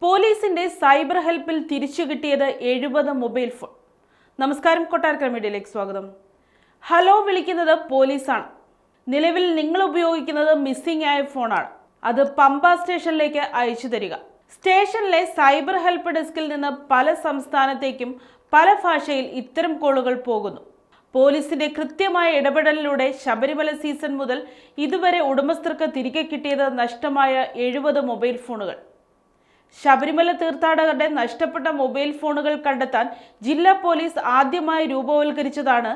പോലീസിന്റെ സൈബർ ഹെൽപ്പിൽ തിരിച്ചു കിട്ടിയത് 70 മൊബൈൽ ഫോൺ. നമസ്കാരം, കൊട്ടാരക്കര മീഡിയയിലേക്ക് സ്വാഗതം. ഹലോ വിളിക്കുന്നത് പോലീസാണ്. നിലവിൽ നിങ്ങൾ ഉപയോഗിക്കുന്നത് മിസ്സിംഗ് ആയ ഫോണാണ്. അത് പമ്പ സ്റ്റേഷനിലേക്ക് അയച്ചു തരിക. സ്റ്റേഷനിലെ സൈബർ ഹെൽപ്പ് ഡെസ്കിൽ നിന്ന് പല സംസ്ഥാനത്തേക്കും പല ഭാഷയിൽ ഇത്തരം കോളുകൾ പോകുന്നു. പോലീസിന്റെ കൃത്യമായ ഇടപെടലിലൂടെ ശബരിമല സീസൺ മുതൽ ഇതുവരെ ഉടമസ്ഥർക്ക് തിരികെ കിട്ടിയത് നഷ്ടമായ 70 മൊബൈൽ ഫോണുകൾ. ശബരിമല തീർത്ഥാടകരുടെ നഷ്ടപ്പെട്ട മൊബൈൽ ഫോണുകൾ കണ്ടെത്താൻ ജില്ലാ പോലീസ് ആദ്യമായി രൂപവൽക്കരിച്ചതാണ്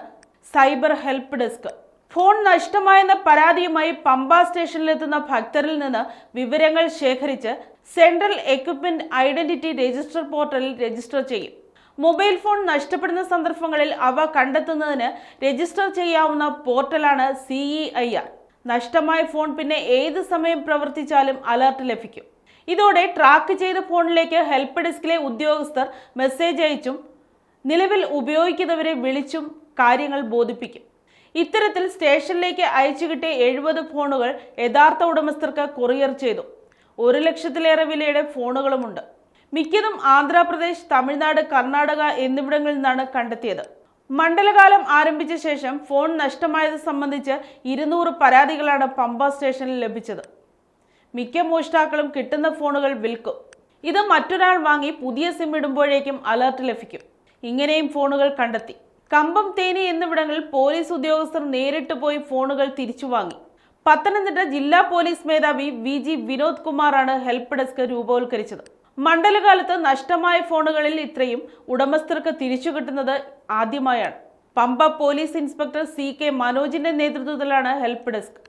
സൈബർ ഹെൽപ്പ് ഡെസ്ക്. ഫോൺ നഷ്ടമായെന്ന പരാതിയുമായി പമ്പ സ്റ്റേഷനിലെത്തുന്ന ഭക്തരിൽ നിന്ന് വിവരങ്ങൾ ശേഖരിച്ച് സെൻട്രൽ എക്വിപ്മെന്റ് ഐഡന്റിറ്റി രജിസ്റ്റർ പോർട്ടലിൽ രജിസ്റ്റർ ചെയ്യും. മൊബൈൽ ഫോൺ നഷ്ടപ്പെടുന്ന സന്ദർഭങ്ങളിൽ അവ കണ്ടെത്തുന്നതിന് രജിസ്റ്റർ ചെയ്യാവുന്ന പോർട്ടലാണ് CEIR. നഷ്ടമായ ഫോൺ പിന്നെ ഏത് സമയം പ്രവർത്തിച്ചാലും അലർട്ട് ലഭിക്കും. ഇതോടെ ട്രാക്ക് ചെയ്ത ഫോണിലേക്ക് ഹെൽപ്പ് ഡെസ്കിലെ ഉദ്യോഗസ്ഥർ മെസ്സേജ് അയച്ചും നിലവിൽ ഉപയോഗിക്കുന്നവരെ വിളിച്ചും കാര്യങ്ങൾ ബോധിപ്പിക്കും. ഇത്തരത്തിൽ സ്റ്റേഷനിലേക്ക് അയച്ചു കിട്ടിയ 70 ഫോണുകൾ യഥാർത്ഥ ഉടമസ്ഥർക്ക് കൊറിയർ ചെയ്തു. 1 ലക്ഷത്തിലേറെ വിലയുടെ ഫോണുകളുമുണ്ട്. മിക്കതും ആന്ധ്രാപ്രദേശ്, തമിഴ്നാട്, കർണാടക എന്നിവിടങ്ങളിൽ നിന്നാണ് കണ്ടെത്തിയത്. മണ്ഡലകാലം ആരംഭിച്ച ശേഷം ഫോൺ നഷ്ടമായത് സംബന്ധിച്ച് 200 പരാതികളാണ് പമ്പ സ്റ്റേഷനിൽ ലഭിച്ചത്. മിക്ക മോഷ്ടാക്കളും കിട്ടുന്ന ഫോണുകൾ വിൽക്കും. ഇത് മറ്റൊരാൾ വാങ്ങി പുതിയ സിം ഇടുമ്പോഴേക്കും അലർട്ട് ലഭിക്കും. ഇങ്ങനെയും ഫോണുകൾ കണ്ടെത്തി. കമ്പം, തേനി എന്നിവിടങ്ങളിൽ പോലീസ് ഉദ്യോഗസ്ഥർ നേരിട്ട് പോയി ഫോണുകൾ തിരിച്ചു വാങ്ങി. പത്തനംതിട്ട ജില്ലാ പോലീസ് മേധാവി VG വിനോദ് കുമാറാണ് ഹെൽപ്പ് ഡെസ്ക് രൂപവൽക്കരിച്ചത്. മണ്ഡലകാലത്ത് നഷ്ടമായ ഫോണുകളിൽ ഇത്രയും ഉടമസ്ഥർക്ക് തിരിച്ചു കിട്ടുന്നത് ആദ്യമായാണ്. പമ്പ പോലീസ് ഇൻസ്പെക്ടർ CK മനോജിന്റെ നേതൃത്വത്തിലാണ് ഹെൽപ്പ് ഡെസ്ക്.